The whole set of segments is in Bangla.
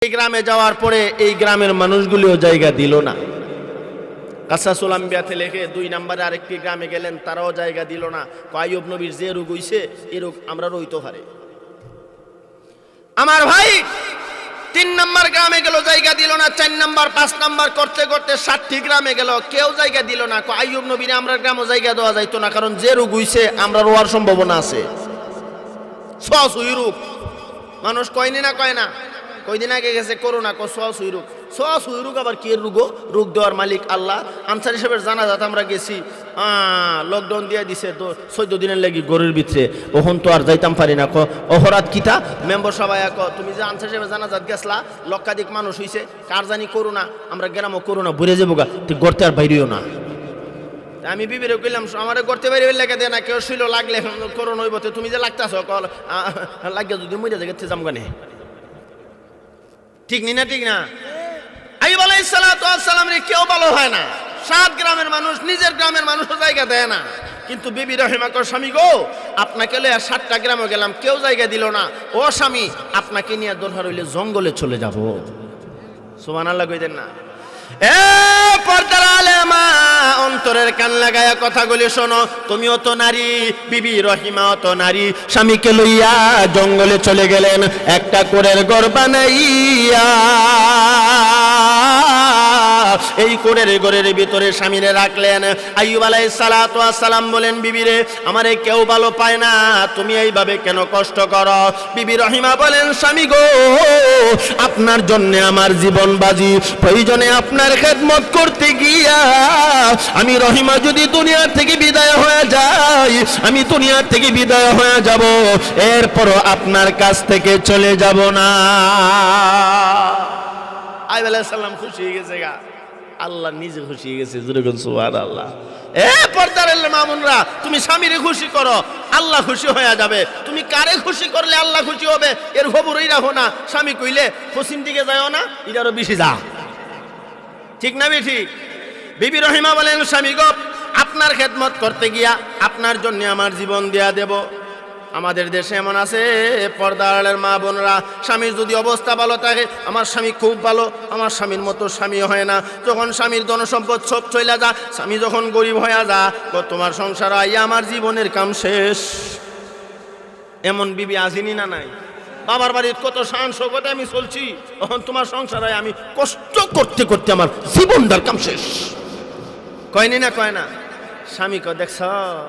এই গ্রামে যাওয়ার পরে এই গ্রামের মানুষগুলিও জায়গা দিল না। কাসাসুল আম্বিয়াতে লেখে 2 নম্বরে আরেকটি গ্রামে গেলেন, তারাও জায়গা দিল না। আইয়ুব নবীর যে রোগ হইছে এই রোগ আমরা রইতে পারে। আমার ভাই 3 নম্বর গ্রামে গেল, জায়গা দিল না। 4 নম্বর 5 নম্বর করতে করতে 60টি গ্রামে গেল, কেউ জায়গা দিল না। আইয়ুব নবীর আমরা গ্রামে জায়গা দেওয়া যাইতো না, কারণ যে রোগ হইছে আমরা রোয়ার সম্ভাবনা আছে। সোয়াসুই রোগ মানুষ কয়নি না কয় না। কয়দিন আগে গেছে করোনা, সোয়াসুই রোগ। সোয়াসুই রোগ আবার কি রোগ? রোগ দেওয়ার মালিক আল্লাহ। আনসারি সাহেবের জানাজাত আমরা গেছি, লকডাউন দিয়ে দিছে তো 14 দিনের লাগি গরুর ভিতরে। ওখন তো আর যাইতাম পারি না। অহরাত কিতা মেম্বার সবাই তুমি যে আনসারি সাহেবের জানাজাত গেছলা, লক্ষাধিক মানুষ হইছে, কার জানি করোনা, আমরা গ্রামও করোনা ভরে যাবো গা, তুই গড়তে আর বাইরেও না। আমি বিবিরে কইলাম আমার গড়তে বাইরে লেগে দেয় না, কেউ শুইল লাগলে করোনা হইব, তুমি যে লাগতাছ লাগিয়ে যদি মরে জায়গাতে যাম গানে, ঠিক নি না? ঠিক না? আইয়ুব আলাইহিস সালাতু ওয়াস সালাম রে কেউ ভালো হয় না। 7 গ্রামের মানুষ, নিজের গ্রামের মানুষও জায়গা দেয় না। কিন্তু বিবি রহিমা কর, স্বামী গো আপনাকে লইয়া 7টা গ্রামে গেলাম, কেউ জায়গা দিল না। ও স্বামী, আপনাকে নিয়ে দরকার হইলে জঙ্গলে চলে যাব। সুবহানাল্লাহ কইতেন না? এ পর্দার আলেমা, অন্তরের কান লাগায়া কথাগুলি শোনো। তুমিও তো নারী, বিবি রহিমাও তো নারী। স্বামীকে লইয়া জঙ্গলে চলে গেলেন একটা কোরের ঘর বানাইয়া। এই কোরের ঘরের ভিতরে স্বামীরে রাখলেন। আইয়ুব আলাইহিস সালাতু ওয়াস সালাম বলেন, বিবিরে আমারে কেউ ভালো পায় না, তুমি এইভাবে কেন কষ্ট করো? বিবি রহিমা বলেন, স্বামী গো আপনার জন্য আমার জীবন বাজি, প্রয়োজনে আপনার খেদমত করতে গিয়া আমি রহিমা যদি দুনিয়া থেকে বিদায় হয়ে যাই, আমি দুনিয়া থেকে বিদায় হয়ে যাব, এরপরও আপনার কাছ থেকে চলে যাব না। আইয়ুব আলাইহিস সালাম খুশি হয়ে গেছে গা, আল্লাহ নিজে খুশি হয়ে গেছে। যেরকম সুবহানাল্লাহ। এ পর্দার মামুনরা, তুমি স্বামীরে খুশি করো, আল্লাহ খুশি হয়ে যাবে। তুমি কারে খুশি করলে আল্লাহ খুশি হবে এর খবরই রাখো না। স্বামী কইলে পশ্চিম দিকে যাও না, এটারও বেশি যা, ঠিক না বেঠি? বিবি রহিমা বলেন, স্বামী গো আপনার খেদমত করতে গিয়া আপনার জন্য আমার জীবন দেয়া দেব। আমাদের দেশে এমন আছে পর্দার মা বোনরা, স্বামীর যদি অবস্থা ভালো থাকে, আমার স্বামী খুব ভালো, আমার স্বামীর মতো স্বামী হয় না। যখন স্বামীর ধনসম্পদ সব চইলা যা, স্বামী যখন গরিব হয়ে যা, তোমার সংসার আইয়া আমার জীবনের কাম শেষ। এমন বিবি আসেনি না নাই? বাবার বাড়ির কত শান শৌকতে আমি চলছি, তখন তোমার সংসার হয় আমি কষ্ট করতে করতে আমার জীবনটার কাম শেষ। কয়নি না কয় না? স্বামী কয়, দেখছ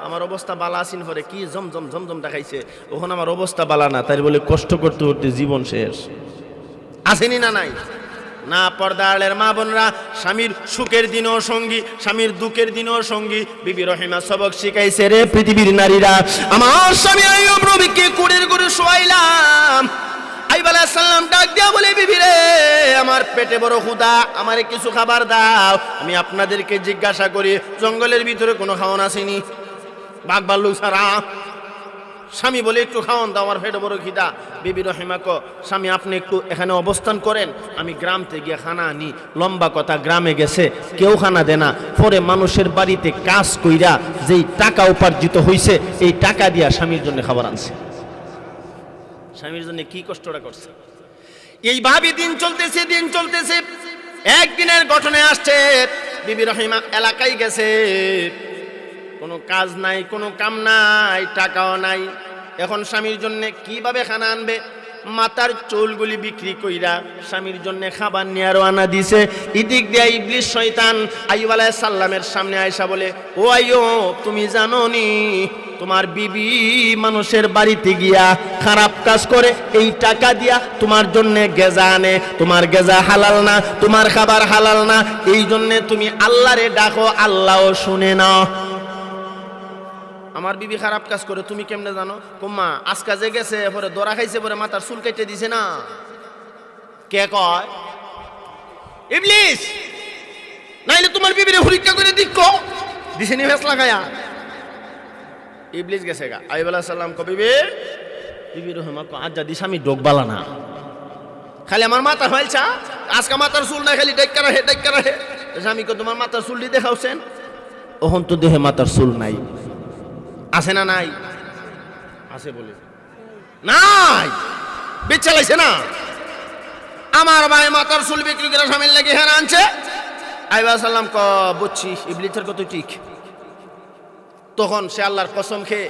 আমার অবস্থা বালা আসিন পরে কি জমজম জমজম দেখাইছে, ওখান আমার অবস্থা বালা না, তাই বলে কষ্ট করতে করতে জীবন শেষ। আসেনি না নাই? না, পর্দার মা বোনরা, স্বামীর সুখের দিনও সঙ্গী, স্বামীর দুঃখের দিনও সঙ্গী। বিবি রহিমা সবক শিখাইছে, রে পৃথিবীর নারীরা, আমার স্বামী আইয়ুব নবীকে কুড়ের করে শোয়াইলাম। আইয়ুব আলাইহিস সালাম ডাক দিয়া বলে, বিবি রে আমার পেটে বড় ক্ষুধা, আমারে কিছু খাবার দাও। আমি আপনাদেরকে জিজ্ঞাসা করি, জঙ্গলের ভিতরে কোনো খাওয়ান আসেনি? বাঘ ভাল্লুক ছাড়া। স্বামী বলে, একটু খাওয়ান দাও, আমার পেটে বড় খিদা। বিবি রহিমা কো, স্বামী আপনি একটু এখানে অবস্থান করেন, আমি গ্রাম থেকে গিয়ে খানা আনি। লম্বা কথা, গ্রামে গেছে, কেউ খানা দেনা। পরে মানুষের বাড়িতে কাজ কইরা যেই টাকা উপার্জিত হইছে, এই টাকা দিয়া স্বামীর জন্য খাবার আনছে। স্বামীর জন্য কি কষ্টটা করছে। এইভাবে দিন চলতেছে, দিন চলতেছে। একদিনের ঘটনায় আসছে, বিবি রহিমা এলাকায় গেছে, কোনো কাজ নাই, কোনো কাম নাই, টাকাও নাই। এখন স্বামীর জন্য কিভাবে খানা আনবে? মাথার চুলগুলি বিক্রি কইরা স্বামীর জন্য খাবার নিয়ে রওনা দিছে। এদিক দিয়ে ইবলিস শয়তান আইয়ুব আলাইহিস সালামের সামনে আয়সা বলে, ও আইয়ুব তুমি জানো নি তোমার বিবি মানুষের বাড়িতে গিয়া খারাপ কাজ করে এই টাকা দিয়া তোমার জন্য গেজা আনে, তোমার গেজা হালাল না, তোমার খাবার হালাল না, এই জন্য তুমি আল্লাহরে ডাকো, আল্লাহও শুনে নাও। আমার বিবি খারাপ কাজ করে তুমি কেমনে জানো? কুম্মা আজকা যে গেছে, পরে দরা খাইছে, পরে মাথার চুল কেটে দিছে না। কে কয়? ইবলিস। নাইলে তোমার বিবিরে পরীক্ষা করে দিকো দিছে নি ফেসলা খায়া। ইবলিস গেছে গা। আইয়ুব আলাইহিস সালাম কো, বিবি রহিমা কো, আজ যদি স্বামী ডোক বালা না, খালি আমার মাথা হয়েছা, আজকা মাথার চুল না খালি ডাইক্কা রাহে ডাইক্কা রাহে। স্বামী কো, তোমার মাথার চুল দিয়ে দেখাওছেন? ওহন তো দেহে মাথার চুল নাই। আছে না নাই? আছে বলে নাই, বেচালাইছে না। আমার ভাই মাথার চুল বিক্রি করে স্বামীর লেগে হেরা আনছে। আইবা সাল্লাম ক বুঝছি ইবলিসের কত ঠিক। তখন সে আল্লাহর কসম খেয়ে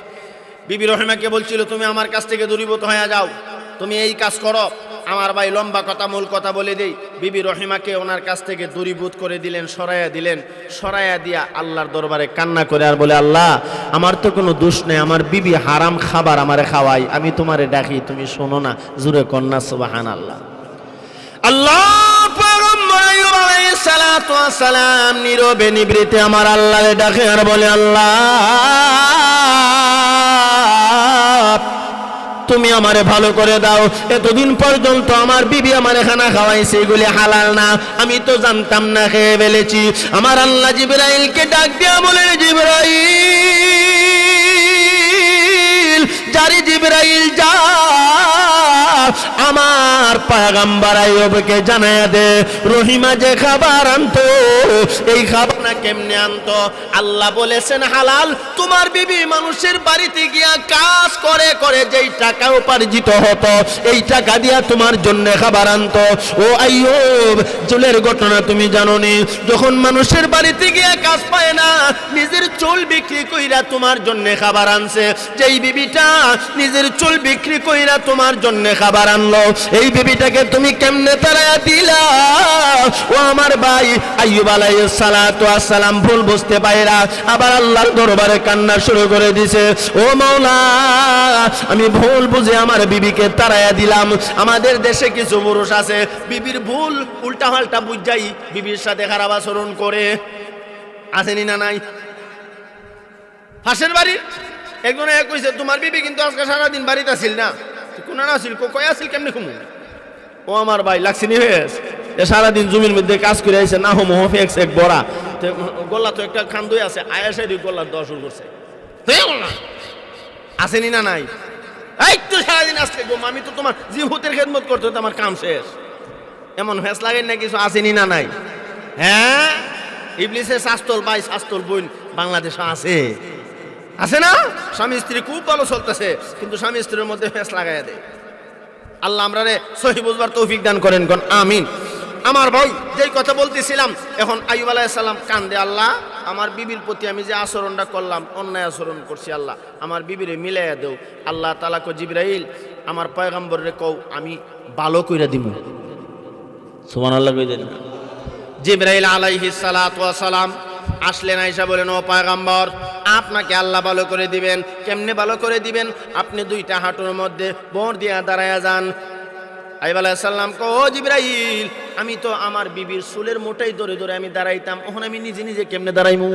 বিবি রহিমাকে বলছিল, তুমি আমার কাছ থেকে দূরীভূত হয়ে যাও, তুমি এই কাজ করো। আমার ভাই লম্বা কথা মূল কথা বলে দেই, বিবি রহিমাকে ওনার কাছ থেকে দূরীভূত করে দিলেন, সরাইয়া দিলেন। সরাইয়া দিয়া আল্লাহর দরবারে কান্না করে আর বলে, আল্লাহ আমার তো কোনো দোষ নেই, আমার বিবি হারাম খাবার আমারে খাওয়াই, আমি তোমারে ডাকি তুমি শোনো না। জুরে কন্যা সুবহানাল্লাহ। আল্লাহ পয়গম্বর আইয়ুব আলাইহিস সালাতু ওয়াস সালাম নীরবে নিভৃতে আমার আল্লাহরে ডাকে আর বলে, আল্লাহ তুমি আমারে ভালো করে দাও, এতদিন পর্যন্ত আমার বিবি আমারে খানা খাওয়াইছে, এগুলি হালাল না, আমি তো জানতাম না, খেয়ে ফেলেছি। আমার আল্লাহ জিবরাইলকে ডাক দিয়া বলে, জিবরাইল জারি জিবরাইল যা আমার পয়গম্বর আইয়ুবকে জানায়া দে, রহিমা যে খাবার আনতো এই খাবার না কেমনে আনতো? আল্লাহ বলেছেন হালাল। তোমার বিবি মানুষের বাড়িতে গিয়া কাজ করে করে যেই টাকা উপার্জিত হতো এই টাকা দিয়া তোমার জন্য খাবার আনতো। ও আইয়ুব, চুলের ঘটনা তুমি জানো নি? যখন মানুষের বাড়িতে গিয়া কাজ পায় না, নিজের চুল বিক্রি কইরা তোমার জন্য খাবার আনছে। যেই বিবিটা নিজের চুল বিক্রি কইরা তোমার জন্য খাবার আনলো, এই বিবিটাকে তুমি কেমনে তাড়ায়া দিলা? ও আমার ভাই আইয়ুব আলাইহিস সালাতু ওয়াস সালাম ভুল বুঝতে পাইরা আবার আল্লাহর দরবারে কান্না শুরু করে দিছে, ও মাওলা আমি ভুল বুঝে আমার বিবিকে তাড়ায়া দিলাম। আমাদের দেশে কিছু পুরুষ আছে বিবির ভুল উল্টা পাল্টা বুঝাই বিবির সাথে খারাপ আচরণ করে, আসেনি না নাই? পাশের বাড়ির একজনে কইছে, তোমার বিবি কিন্তু আজকে সারাদিন বাড়িতে আসিল না। কোন আসিল? কই আসিল? কেমনে কমু? ও আমার ভাই লাগছিনি হয়েছে, এ সারাদিন জমির মধ্যে কাজ করে আইছে, না হোম হোফেক্স এক বড়া গোল্লা তো একটা খান দই আছে, আয়াসে দুই গোল্লার দশ শুরু করছে, আসেনি না নাই? এই তো সারাদিন আসছে গো, আমি তো তোমার জিহুতের খেদমত করতে হতো, আমার কাম শেষ। এমন ফেস লাগেন না কিছু, আসেনি না নাই? হ্যাঁ, ইবলিসের শাস্তল ভাই শাস্তল বোন বাংলাদেশে আছে, আছে না? স্বামী স্ত্রী খুব ভালো চলতেছে, কিন্তু স্বামী স্ত্রীর মধ্যে ফেস লাগাইয়া দেয়। আল্লাহ আমরা রে সহি বুঝবার তৌফিক দান করেন, কোন আমিন। আমার ভাই যেই কথা বলতেছিলাম, এখন আইয়ুব আলাইহিস সালাম কান্দে, আল্লাহ আমার বিবির প্রতি আমি যে আচরণটা করলাম, অন্যায় আচরণ করছি, আল্লাহ আমার বিবিরে মিলাইয়া দেও। আল্লাহ তাআলা কো, জিবরাইল আমার পয়গম্বরে কও আমি ভালো কইরা দিব। সুবহানাল্লাহ কই দেন। জিবরাইল আলাইহিস সালাতু ওয়াস সালাম আসলেন, আয়েশা বলেন, ও পয়গম্বর আপনাকে আল্লাহ ভালো করে দিবেন। কেমনে ভালো করে দিবেন? আপনি দুইটা হাঁটুর মধ্যে বোর দিয়া দাঁড়ায়া যান। আইয়ুব আলাইহিস সালাম কো, ও জিবরাইল আমি তো আমার বিবির চুলের মোটাই ধরে ধরে আমি দাঁড়াইতাম, এখন আমি নিজে নিজে কেমনে দাঁড়াইমু?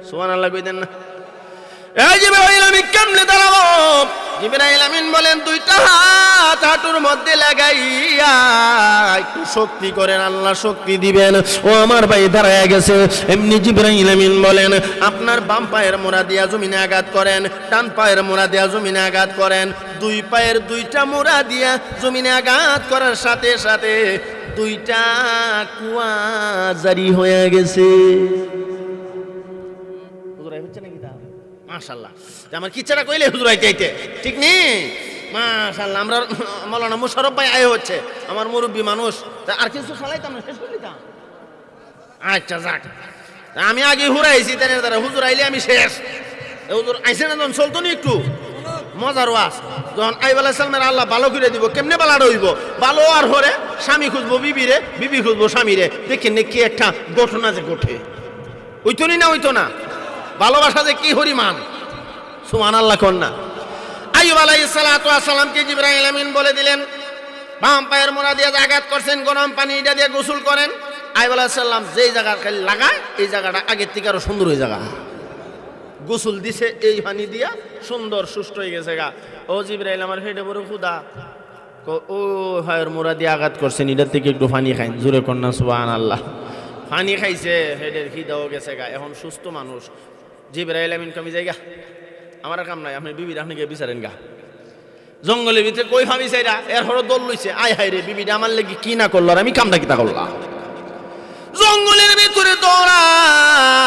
সুবহানাল্লাহ কই দেন না? এই জিবরাইল আমি কেমনে দাঁড়াবো? জিবরাইল আমিন বলেন, দুইটা হাত হাঁটুর মধ্যে লাগাইয়া একটু শক্তি করেন, আল্লাহ শক্তি দিবেন। ও আমার ভাই দাঁড়ায়া গেছে। এমনি জিবরাইল আমিন বলেন, আপনার বাম পায়ের মোড়া দিয়া জমিনে আঘাত করেন, ডান পায়ের মোড়া দিয়া জমিনে আঘাত করেন। দুই পায়ের দুইটা মোড়া দিয়া জমিনে আঘাত করার সাথে সাথে দুইটা কুয়া জারি হয়ে গেছে। মাশাআল্লাহ, আমার কিচ্ছাটা কইলে হুজুর আইতে ঠিক নেই। মাশাআল্লাহ, আমরা মাওলানা মুশাররফ ভাই আয় হচ্ছে, আমার মুরব্বী মানুষ, তা আর কিছু চালাইতাম না, শেষ করে দিতাম। আচ্ছা যাক, আমি আগে হুরাইছি, তাই না? হুজুর আইলে আমি শেষ। হুজুর আইসে না যখন চলতো না একটু মজার ওয়াজ, যখন আইয়ুব আলাইহিস সালামের আল্লাহ ভালো করে দিব, কেমনে ভালো হইব? ভালো আর হরে স্বামী খুঁজবো বিবিরে, বিবি খুঁজবো স্বামীরে, দেখেন কি একটা ঘটনা যে ঘটে, ওইতো না ওইতো না? ভালোবাসা যে কি হরিমান, সুবহানাল্লাহ কন্যা। আইয়ুব আলাইহিস সালাতু ওয়াস সালামকে জিবরাইল আমিন বলে দিলেন, বাম পায়ের মোড়া দিয়ে আঘাত করছেন, গরম পানি এটা দিয়ে গোসল করেন। আইয়ুব আলাইহিস সালাম যেই জায়গা খালি লাগায় এই জায়গাটা আগের থেকে আরো সুন্দর হয়ে জায়গা, গোসল দিছে এই পানি দিয়া সুন্দর সুস্থ হয়ে গেছে গা। ও জিবরাইল আমার হেডে বড় ক্ষুধা, ও হায়ের মোড়া দিয়ে আঘাত করছেন, এটার থেকে একটু পানি খাইন। জোরে কন্যা সুবহানাল্লাহ। পানি খাইছে, হেডের খিদাও গেছে গা, এখন সুস্থ মানুষ। জিবরাইল আমিন কমি যাই গা, আমার কাম নাই, আপনি বিবির আপনি গিয়ে বিচারেন গা। জঙ্গলের ভিতরে কই ভাবি চাইরা এর হলো দল লইছে, আয় হায় রে বিবিটা আমার লেগে কি না করলো, আর আমি কামটা কিতা করলাম। জঙ্গলের ভিতরে দৌড়ায়,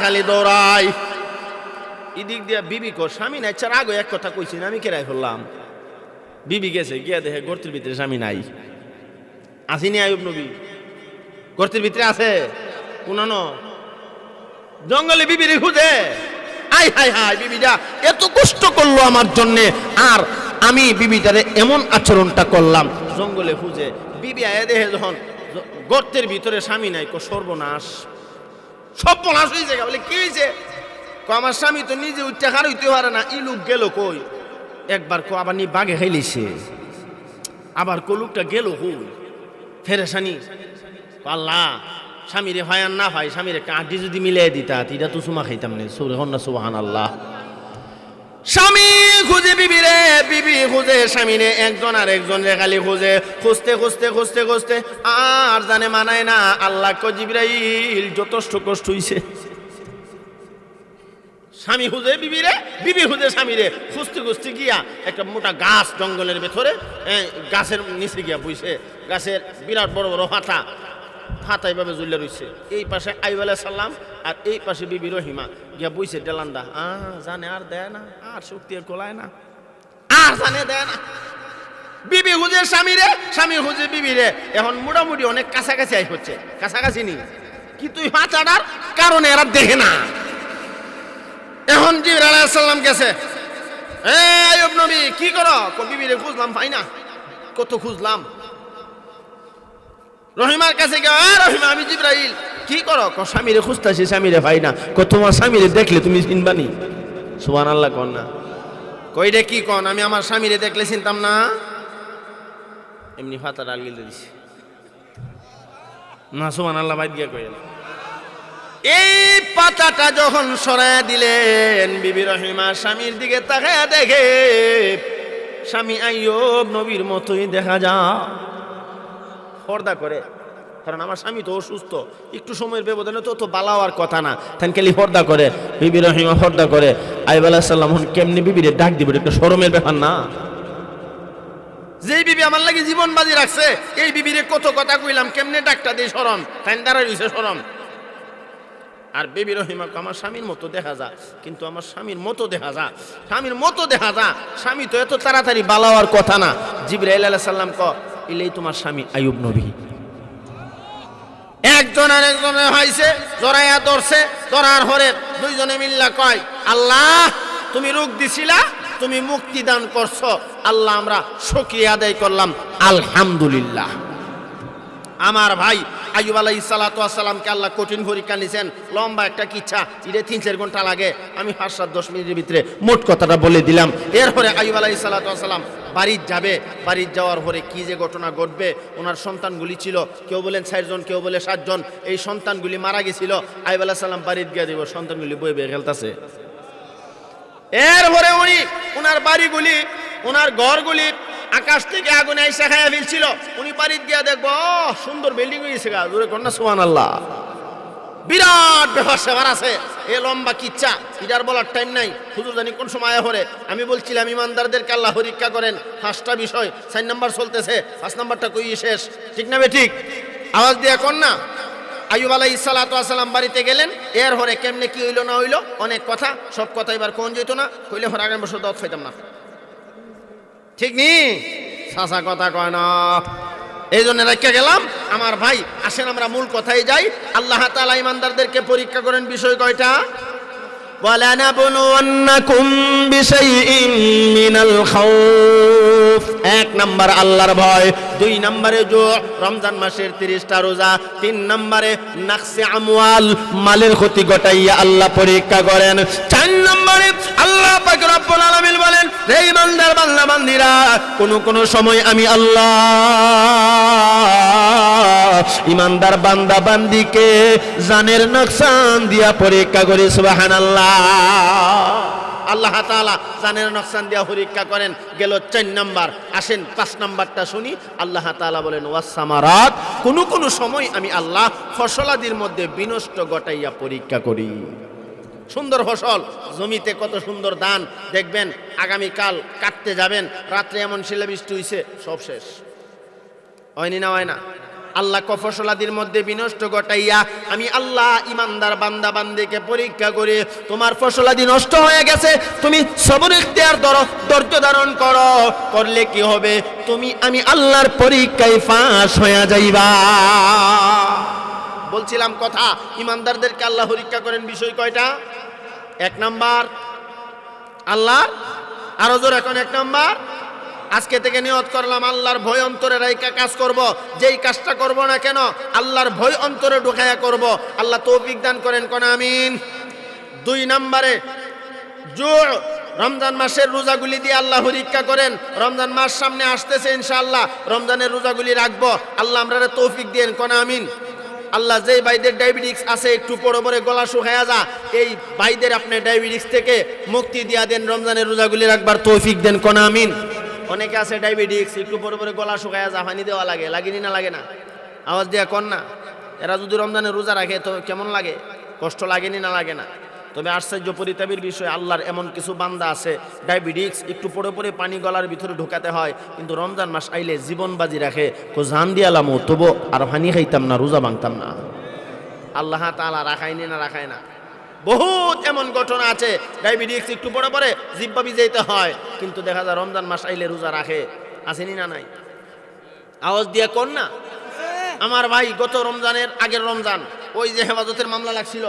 খালি দৌড়ায়। এদিক দিয়া বিবি কো স্বামী নাই, চার আগে এক কথা কইছি না, আমি কেরাই ফেললাম। বিবি গেছে গিয়া দেখে গর্তের ভিতরে স্বামী নাই। আসিনি আইয়ুব নবী? গর্তের ভিতরে আছে উনানো, জঙ্গলে বিবিরে খুঁজে। আই হাই হাই, বিবিটা এত কষ্ট করলো আমার জন্যে, আর আমি বিবিটারে এমন আচরণটা করলাম। জঙ্গলে খুঁজে বিবি আয় দেখে যখন গর্তের ভিতরে স্বামী নাই, সর্বনাশ, সর্বনাশ হয়েছে। বলে কি হয়েছে? আমার স্বামী তো নিজে উচ্চা খার হইতে পারে না, ই লোক গেল কই? একবার আবার নি বাঘে খাইলিছে, আবার লোকটা গেল কই? ফেরেশানি। আল্লাহ, স্বামীরে ভাই আর না ভাই, স্বামীরে কাঁটি যদি মিলিয়ে দিতা এটা তো চুমা খাইতাম না। সুবহানাল্লাহ। স্বামী খুঁজে বিবিরে, বিবি খুঁজে স্বামীরে, একজন আর একজন রে খালি খুঁজে, খুঁজতে খুঁজতে খুঁজতে খুঁজতে আর জানে মানায় না। আল্লাহ কো জিবরাইল যথেষ্ট কষ্ট হইছে। স্বামী খুঁজে বিবিরে, বিবি খুঁজে স্বামীরে, খুঁজতে খুঁজতে গিয়া একটা মোটা গাছ জঙ্গলের ভেতরে, গাছের নিচে গিয়া বইছে। গাছের বিরাট বড় বড় হাতা, হাতা এইভাবে ঝুলে রইছে। এই পাশে আইয়ুব আলাইহিস সালাম আর এই পাশে বিবি রহিমা গিয়া বইছে ডেলান্দা। জানে আর দেয় না, আর শক্তি আর কোলায় না, আর জানে দেয় না। বিবি খুঁজে স্বামীরে, স্বামী খুঁজে বিবিরে। এখন মোটামুটি অনেক কাছাকাছি আই হচ্ছে, কাছাকাছি নি, কিন্তু হাতাটার কারণে এরা দেখে না। এখন জিবরাইল আলাইহিস সালাম গেছে, আইয়ুব নবী কি করো? বিবিরে খুঁজলাম, পাই না। কত খুঁজলাম। রহিমার কাছে গিয়ে, রহিমা আমি জিবরাইল। কি করো? স্বামীরে খুঁজতেছি, স্বামীরে পাই না। তোমার স্বামীরে দেখলে তুমি চিনবানি? সুবহানাল্লাহ কন না। কই রে কি কন? আমি আমার স্বামীরে দেখলে চিনতাম না? এমনি ফাতা ডাল গিলে দিছি না। সুবহানাল্লাহ বাইদ গিয়া কইল। এই পাতাটা যখন সরায়া দিলেন, বিবি রহিমা স্বামীর দিকে তাকায়া দেখে স্বামী আইয়ুব নবীর মতোই দেখা যায়। পর্দা করে, কারণ আমার স্বামী তো অসুস্থ, একটু সময়ের ব্যবধানে তো বালা হওয়ার কথা না, তাই খালি পর্দা করে। বিবি রহিমা পর্দা করে। আইয়ুব আলাইহিস সালাম কেমনি বিবিরে ডাক দিবে? একটা শরমের ব্যাপার না? যেই বিবি আমার লাগি জীবন বাজি রাখছে, এই বিবিরে কত কথা কইলাম, কেমনে ডাকটা দেই? শরম, তাই দাঁড়াই রইছে শরম। আর বিবি রহিমাকে আমার স্বামীর মতো দেখা যায়, কিন্তু আমার স্বামীর মতো দেখা যায়, স্বামীর মতো দেখা যায়। স্বামী তো এত তাড়াতাড়ি বালা হওয়ার কথা না। জিবরাইল আলাইহিস সালাম ক, ইলেই তোমার স্বামী আইয়ুব নবী। একজন আর একজনের হইছে, জড়াইয়া ধরছে। ধরার হরে দুইজনে মিল্লা কয়, আল্লাহ তুমি রোগ দিছিলা, তুমি মুক্তি দান করছো, আল্লাহ আমরা শুকরিয়া আদায় করলাম, আলহামদুলিল্লাহ। আমার ভাই আইয়ুব আলাইহিস সালাতু ওয়াস সালামকে আল্লাহ কঠিন পরীক্ষা নিছেন। লম্বা একটা কিচ্ছা, এটা 3-4 ঘন্টা লাগে। আমি 5-7-10 মিনিটের ভিতরে মোট কথাটা বলে দিলাম। এরপরে আইয়ুব আলাইহিস সালাতু ওয়াস সালাম বাড়ির যাবে। বাড়ির যাওয়ার পরে কি যে ঘটনা ঘটবে। ওনার সন্তানগুলি ছিল, কেউ বলেন 4 জন, কেউ বলে 7 জন। এই সন্তানগুলি মারা গেছিল। আইয়ুব আলাইহিস সালাম বাড়ির গিয়ে দিব, সন্তানগুলি বয়ে বয়ে খেলতেছে। এরপরে উনি ওনার বাড়িগুলি, ওনার ঘরগুলি আকাশ থেকে আগুনে আইসা খাইয়া ফেলছিল। উনি বাড়ির গিয়া দেখবো সুন্দর বিল্ডিং হয়েছে গা, জোরে কন্যা সুবহানাল্লাহ। বিরাট ব্যাপার স্যাপার আছে। এ লম্বা কিচ্ছা, এটার বলার টাইম নাই। হুজুর জানি কোন সময় হরে আমি বলছিলাম ইমানদারদেরকে আল্লাহ পরীক্ষা করেন। 5টা বিষয়, 4 নাম্বার চলতেছে, 5 নাম্বারটা কই শেষ, ঠিক না বে ঠিক? আওয়াজ দিয়া কন্যা। আইয়ুব আলাইহিস সালাতু ওয়াস সালাম বাড়িতে গেলেন। এর হরে কেমনে কি হইলো না হইলো অনেক কথা, সব কথা এবার কোন যেত না, কইলে হরে আগামী বছর দাওয়াত খাইতাম না, ঠিক নি? সাসা কথা কয় না। এই জন্য রেখে গেলাম। আমার ভাই আসেন আমরা মূল কথায় যাই। আল্লাহ তাআলা ইমানদারদেরকে পরীক্ষা করেন বিষয় কয়টা? ওয়ালানাবলুওয়ান্নাকুম বিশাইইন মিনাল খাউফ। 1 নাম্বার আল্লাহর ভয়, 2 নম্বরে রমজান মাসের 30টা রোজা, 3 নম্বরে নাকসে আমওয়াল, মালের ক্ষতি ঘটাইয়া আল্লাহ পরীক্ষা করেন। 4 নম্বরে আল্লাহ পাক রব্বুল আলামিন বলেন, হে ইমানদার বান্দা বান্দীরা, কোন সময় আমি আল্লাহ ইমানদার বান্দা বান্দিকে জানের নকশান দিয়া পরীক্ষা করে। সুবহানাল্লাহ। আল্লাহ তাআলা জানের নকশান দিয়া পরীক্ষা করেন। গেল 4 নাম্বার। আসেন 5 নাম্বারটা শুনি। আল্লাহ তাআলা বলেন ওয়াসসামারাত, কোন সময় আমি আল্লাহ ফসলাদির মধ্যে বিনষ্ট ঘটাইয়া পরীক্ষা করি। সুন্দর ফসল, জমিতে কত সুন্দর ধান, দেখবেন আগামীকাল কাটতে যাবেন, রাত্রে এমন শিলাবৃষ্টি হইছে, সব শেষ। হয়নি না? হয় না? আল্লাহ ফসলাদির মধ্যে বিনষ্ট ঘটাইয়া আমি আল্লাহ ইমানদার বান্দা বান্দিকে পরীক্ষা করে তোমার ফসলাদি নষ্ট হয়ে গেছে, তুমি সবর ইখতিয়ার ধরো, ধৈর্য ধারণ করো, করলে কি হবে? তুমি আমি আল্লাহর পরীক্ষায় ফাঁস হয়ে যাইবা। বলছিলাম কথা, ইমানদারদেরকে আল্লাহ পরীক্ষা করেন বিষয় কয়টা? এক নাম্বার আল্লাহ, আরো জোর এখন এক নাম্বার, আজকে থেকে নিয়ত করলাম আল্লাহর ভয় অন্তরে রাইখা কাজ করব, যেই কাজটা করব না কেন আল্লাহর ভয় অন্তরে ঢুকায়া করব। আল্লাহ তৌফিক দান করেন কোন আমিন। দুই নম্বরে রমজান মাসের রোজাগুলি দিয়ে আল্লাহ পরীক্ষা করেন। রমজান মাস সামনে আসতেছে, ইনশাআল্লাহ রমজানের রোজাগুলি রাখবো, আল্লাহ আমরা তৌফিক দেন কোন আমিন। আল্লাহ যেই ভাইদের ডায়াবেটিস আছে, একটু পরে পরে গলা শুকায়া যা, এই ভাইদের আপনি ডায়াবেটিস থেকে মুক্তি দিয়া দেন, রমজানের রোজাগুলি রাখবার তৌফিক দেন কোন আমিন। অনেকে আছে ডায়াবেটিস, একটু পরে পরে গলা শুকায়া যা, পানি দেওয়া লাগে, লাগেনি না লাগে না? আওয়াজ দিয়া কন না। এরা যদি রমজানের রোজা রাখে তো কেমন লাগে? কষ্ট লাগেনি না লাগে না? তবে আশ্চর্য পরিতাপের বিষয়, আল্লাহর এমন কিছু বান্দা আছে ডায়াবেটিস, একটু পরে পরে পানি গলার ভিতরে ঢোকাতে হয়, কিন্তু রমজান মাস আইলে জীবন বাজি রাখে, জান দিয়ালামো তবু আর পানি খাইতাম না, রোজা ভাঙতাম না। আল্লাহ তাআলা রাখায়নি না রাখায় না? বহুত এমন ঘটনা আছে, ডায়াবেটিস একটু পরে পরে জিহ্বা ভিজাইতে হয়, কিন্তু দেখা যায় রমজান মাস আইলে রোজা রাখে। আসেনি না নাই? আওয়াজ দিয়ে কোন না। আমার ভাই গত রমজানের আগের রমজান, ওই যে হেফাজতের মামলা লাগছিল,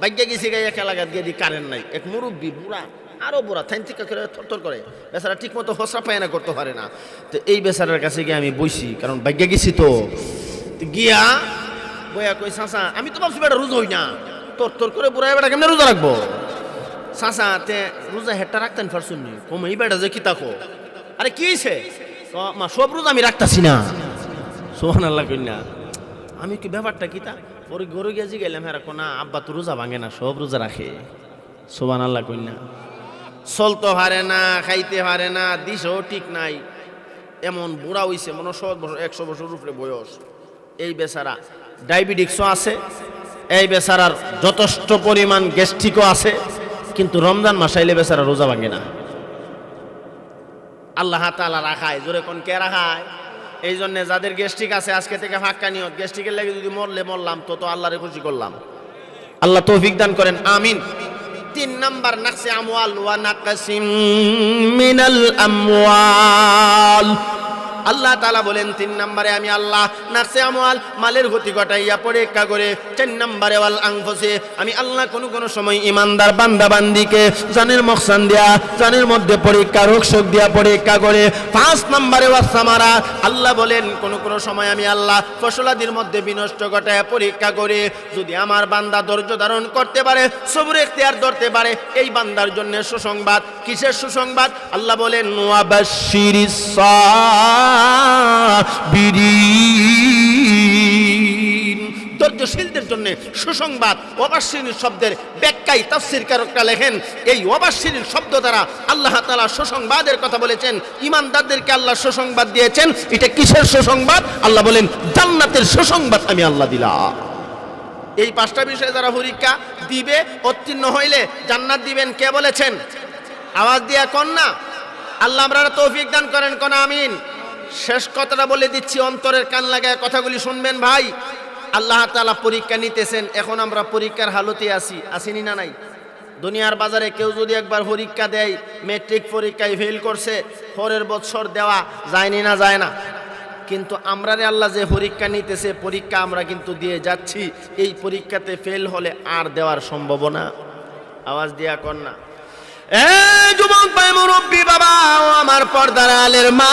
ভাগ্যে গেছি গাইয়া খেলাঘাত গিয়ে দি কারেন্ট নাই, এক মুরব্বী বুড়া, আরো বুড়া, থাইন থেকে করে থরথর করে, বেচারা ঠিক মতো হোসা পায়না করতে পারে না। তো এই বেচারার কাছে গিয়ে আমি বইছি, কারণ ভাগ্যে গেছি তো গিয়া বইয়া কই, চাচা আমি তো ভাবছি বেটা রোজা হই না, তোর করে বুড়া বেটা কেমনে রোজা রাখবো? চাচা তে রোজা হেডটা রাখতেন পারছুন নি? কম এই বেটা যে কি তাকো, আরে কি হয়েছে? মা সব রোজা আমি রাখতাছি না। সুবহানাল্লাহ কইনা। আমি কি ব্যাপারটা কি তা পরে গরু গেছি গেলাম, হ্যাঁ রাখো না, আব্বা তো রোজা ভাঙে না, সব রোজা রাখে। সুবহানাল্লাহ কইনা। চলতে পারে না, খাইতে পারে না, দিশও ঠিক নাই, এমন বুড়া হইছে, মনে 100 বছর উপরে বয়স। এই বেচারা ডায়াবেটিসও আছে, এই বেচারার যথেষ্ট পরিমাণ গ্যাস্ট্রিকও আছে, কিন্তু রমজান মাস আইলে বেচারা রোজা ভাঙে না। আল্লাহ তাআলা রাখায়, জোরে কোন কে রাখায়? এই জন্য যাদের গ্যাস্ট্রিক আছে আজকে থেকে ফাঁকা নিয়ত, গ্যাস্ট্রিকের লাগে যদি মরলাম তো আল্লাহরে খুশি করলাম। আল্লাহ তৌফিক দান করেন আমিন। 3 নাম্বার নাকসে আমওয়াল ওয়া নাকসিম মিনাল আমওয়াল। আল্লাহ তাআলা বলেন 3 নম্বরে আমি আল্লাহ নাকসে আমওয়াল, মালের গতি ঘটাইয়া পরীক্ষা করে। 4 নম্বরে ওয়াল আনফুসে, আমি আল্লাহ কোন সময় ইমানদার বান্দা বান্দিকে জানের মকসান দিয়া, জানের মধ্যে পরীক্ষা, রোগ শোক দিয়া পরীক্ষা করে। 5 নম্বরে ওয়াস সামারা, আল্লাহ বলেন কোন সময় আমি আল্লাহ ফসলাদির মধ্যে বিনষ্ট ঘটায় পরীক্ষা করে। যদি আমার বান্দা ধৈর্য ধারণ করতে পারে, সবর ইখতিয়ার ধরতে পারে, এই বান্দার জন্য সুসংবাদ। কিসের সুসংবাদ? আল্লাহ বলেন ওয়াবাশশিরিস ধৈর্যশীলদের জন্য সুসংবাদ। ওয়াবাশশির শব্দের ব্যাখ্যায় তাফসীরকারকরা লেখেন, এই ওয়াবাশশির শব্দ দ্বারা আল্লাহ তাআলা সুসংবাদের কথা বলেছেন, ইমানদারদেরকে আল্লাহ সুসংবাদ দিয়েছেন। এটা কিসের সুসংবাদ? আল্লাহ বলেন জান্নাতের সুসংবাদ আমি আল্লাহ দিলাম। এই 5টা বিষয়ে যারা পরীক্ষা দিবে, উত্তীর্ণ হইলে জান্নাত দিবেন, কে বলেছেন? আওয়াজ দিয়া কোন না। আল্লাহ আমরা তৌফিক দান করেন কোন আমিন। শেষ কথাটা বলে দিচ্ছি, অন্তরের কান লাগায় কথাগুলি শুনবেন ভাই। আল্লাহ তাআলা পরীক্ষা নিতেছেন, এখন আমরা পরীক্ষার হালতে আসিনি না নাই? দুনিয়ার বাজারে কেউ যদি একবার পরীক্ষা দেয়, মেট্রিক পরীক্ষায় ফেল করছে, পরের বছর দেওয়া যায়নি না যায় না? কিন্তু আমরা আল্লাহ যে পরীক্ষা নিতেছে, পরীক্ষা আমরা কিন্তু দিয়ে যাচ্ছি, এই পরীক্ষাতে ফেল হলে আর দেওয়ার সম্ভাবনা। আওয়াজ দিয়া কর না। যুবক ভাই, মুরব্বী বাবা ও আমার পর্দার আলের মা,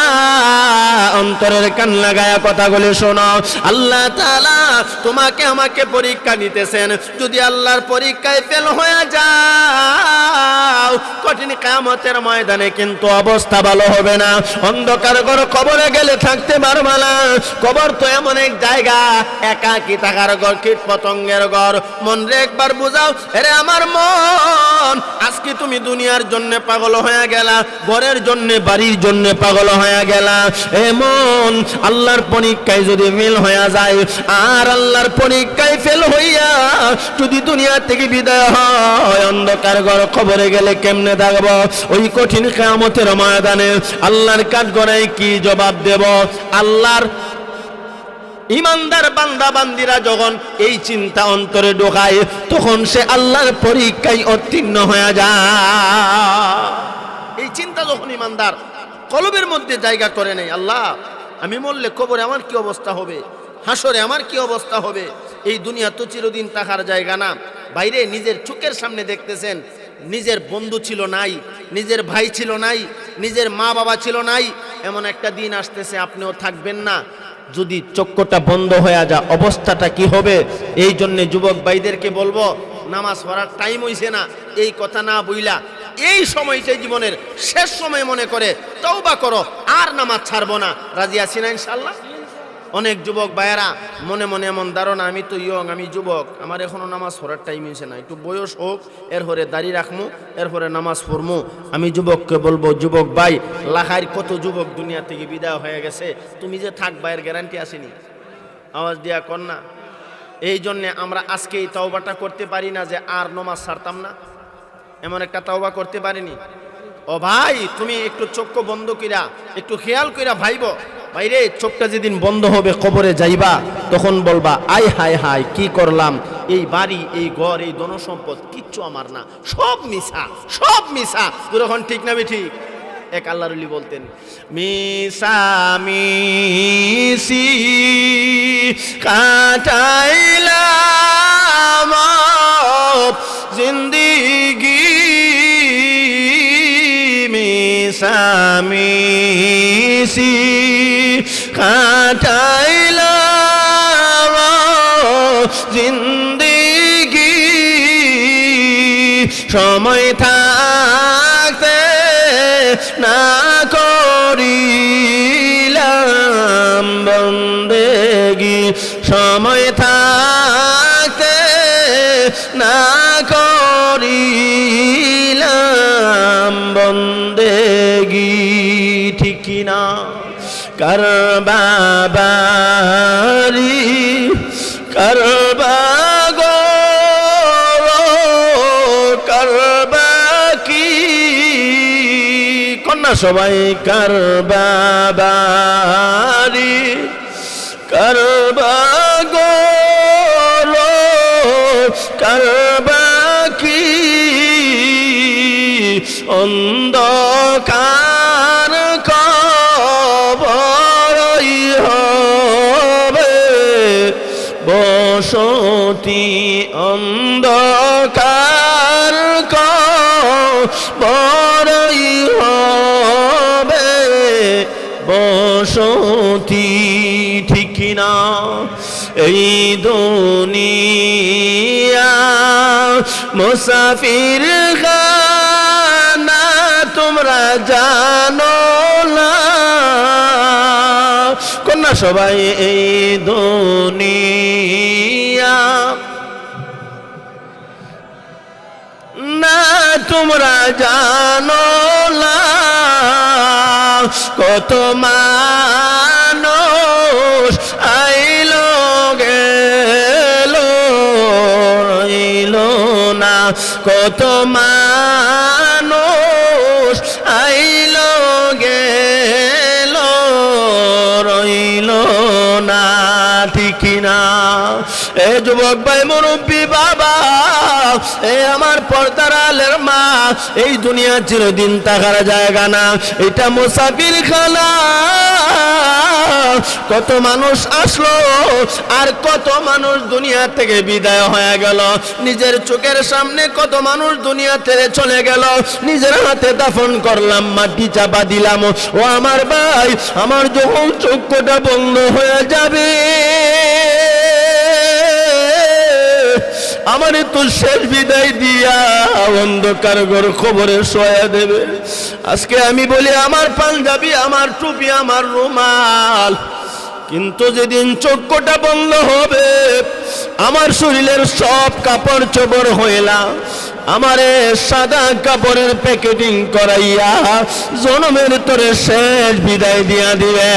অন্তরের কান লাগায়া কথাগুলি শোনো। আল্লাহ তাআলা তোমাকে আমাকে পরীক্ষা নিতেছেন। যদি আল্লাহর পরীক্ষায় ফেল হয়ে যাও, কঠিন কিয়ামতের ময়দানে কিন্তু অবস্থা ভালো হবে না। অন্ধকার ঘর, কবরে গেলে থাকতে পারবে না। কবর তো এমন এক জায়গা, একাকী থাকার ঘর, কীট পতঙ্গের ঘর। মন রে একবার বুঝাও, আরে আমার মন, আজকে তুমি দুনিয়ার জন্য পাগল হয়ে গেলা, ঘরের জন্য, বাড়ির জন্য পাগল হয়ে গেলা। এমন আল্লাহর পরীক্ষায় যদি ফেল হয়ে যায়, আর আল্লাহর পরীক্ষায় ফেল হইয়া যদি দুনিয়া থেকে বিদায় হয়, অন্ধকার ঘর কবরে গেলে কেমনে থাকবো? ওই কঠিন কিয়ামতের ময়দানে আল্লাহর কাঠগড়ায় কি জবাব দেব? আল্লাহর ইমানদার বান্দা বান্দিরা যখন এই চিন্তা অন্তরে ঢোকায় তখন সে আল্লাহর পরীক্ষায় উত্তীর্ণ হয়ে যায়। এই চিন্তা যখন ইমানদার কলবের মধ্যে জায়গা করে নেই, আল্লাহ আমি মরলে কবরে আমার কি অবস্থা হবে, হাসরে আমার কি অবস্থা হবে, এই দুনিয়া তো চিরদিন থাকার জায়গা না। বাইরে নিজের চোখের সামনে দেখতেছেন নিজের বন্ধু ছিল নাই, নিজের ভাই ছিল নাই, নিজের মা বাবা ছিল নাই, এমন একটা দিন আসতেছে আপনিও থাকবেন না। যদি চক্ষুটা বন্ধ হয়ে যায় অবস্থাটা কি হবে? এই জন্যে যুবক ভাইদেরকে বলবো, নামাজ পড়ার টাইম হইছে না এই কথা না বইলা এই সময়টাই জীবনের শেষ সময় মনে করে তওবা করো, আর নামাজ ছাড়বো না। রাজি আছি না ইনশাআল্লাহ? অনেক যুবক ভাইয়েরা মনে মনে এমন ধারণা, আমি তো ইয়ং, আমি যুবক, আমার এখনো নামাজ পড়ার টাইম হয়েছে না, একটু বয়স হোক, এরপরে দাড়ি রাখমু, এরপরে নামাজ পড়মু। আমি যুবককে বলবো, যুবক ভাই, লাখার কত যুবক দুনিয়া থেকে বিদায় হয়ে গেছে, তুমি যে থাকবা এর গ্যারান্টি আসেনি। আওয়াজ দিয়া কর না। এই জন্যে আমরা আজকে এই তওবাটা করতে পারি না যে আর নামাজ ছাড়তাম না, এমন একটা তওবা করতে পারিনি। ও ভাই, তুমি একটু চক্ষু বন্ধ কইরা একটু খেয়াল কইরা ভাইব, ভাইরে চোখটা যেদিন বন্ধ হবে কবরে যাইবা তখন বলবা, আয় হায় হায় কি করলাম, এই বাড়ি এই ঘর এই ধনসম্পদ কিচ্ছু আমার না, সব মিছা, সব মিছা। যখন ঠিক না ঠিক? এক আল্লাহর ওলি বলতেন, মিছা মিছি কাটাইলাম জিন্দিগি, মিছা মিছি কাটাইলাম জিন্দিগি, সময় থাকতে না করিলাম বন্দেগি, সময় থাকতে না করিলাম বন্দেগি। ঠিক না? করবাবারি করবা গো করবা কি, কন্যা সবাই করবাবারি করবা গো করবা কি, অন্ধকার কবরই হবে বসতি, অন্ধকার কবরই হবে বসতি। ঠিক না? এই দুনিয়া মুসাফির খানা তোমরা জানো না, কন্যা সবাই এই দুনিয়া না তোমরা জানো না, কত মানুষ আইলো গেলো রইলো না, কত মানুষ আইলো গেলো রইলো না। ঠিক না? এ যুবক ভাই, মুরব্বী বাবা, এ আমার পর্দার আলের মা, এই দুনিয়া চিরদিন থাকার জায়গা না, এটা মুসাফির খানা। কত মানুষ আসলো আর কত মানুষ দুনিয়া থেকে বিদায় হয়ে গেল, নিজের চোখের সামনে কত মানুষ দুনিয়া থেকে চলে গেল, নিজের হাতে দাফন করলাম, মাটি চাপা দিলাম। ও আমার ভাই, আমার যখন চক্ষুটা বন্ধ হয়ে যাবে আমারে তো শেষ বিদায় দিয়া অন্ধকার ঘর খবরে শোয়া দেবে। আজকে আমি বলি, আমার পাঞ্জাবি, আমার টুপি, আমার রুমাল, কিন্তু যেদিন চক্ষুটা বন্ধ হবে আমার শরীরের সব কাপড় চোপড় হইলা আমারে সাদা কাপড়ের প্যাকেটিং করাইয়া জনমের তোরে শেষ বিদায় দিয়া দিবে।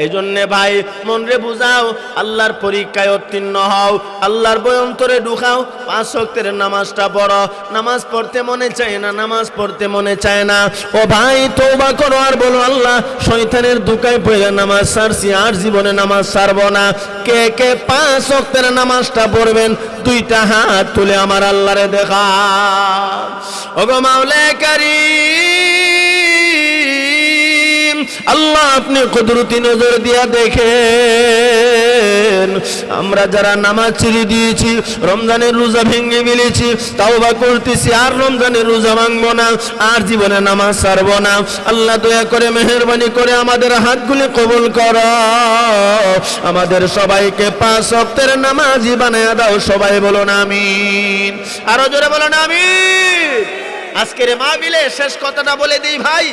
এই জন্যে ভাই মনরে বুঝাও, আল্লাহর পরীক্ষায় উত্তীর্ণ হও, আল্লাহর বই অন্তরে ঢুকাও, 5 ওয়াক্তের নামাজটা পড়ো। নামাজ পড়তে মনে চায় না, নামাজ পড়তে মনে চায় না, ও ভাই তওবা করো আর বলো আল্লাহ শয়তানের ধোঁকায় পড়ে নামাজ ছাড়ছি, আর জীবনে নামাজ ছাড়বো না। কে কে 5 ওয়াক্তের নামাজটা পড়বেন 2টা হাত তুলে আমার আল্লাহরে দেখা। ওগো মাওলা কারীম, আল্লাহ আপনি কুদরতি নজর দিয়া দেখেন, আমরা যারা নামাজ ছেড়ে দিয়েছি, রমজানের রোজা ভেঙে ফেলেছি, তাওবা করতেছি আর রমজানের রোজা ভাঙবো না, আর জীবনে নামাজ ছাড়বো না। আল্লাহ দয়া করে মেহেরবানি করে আমাদের হাতগুলি কবুল করো, আমাদের সবাইকে 5 ওয়াক্তের নামাজি বানায়া দাও। সবাই বলুন আমিন, আরো জোরে বলুন আমিন। আজকের মাহফিলে শেষ কথাটা বলে দিই ভাই,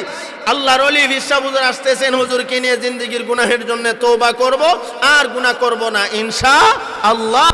আল্লাহর ওলি ফিরসা হুজুর আসতেছেন, হুজুরকে নিয়ে জিন্দেগির গুনাহের জন্য তওবা করব আর গুনাহ করব না ইনশাআল্লাহ।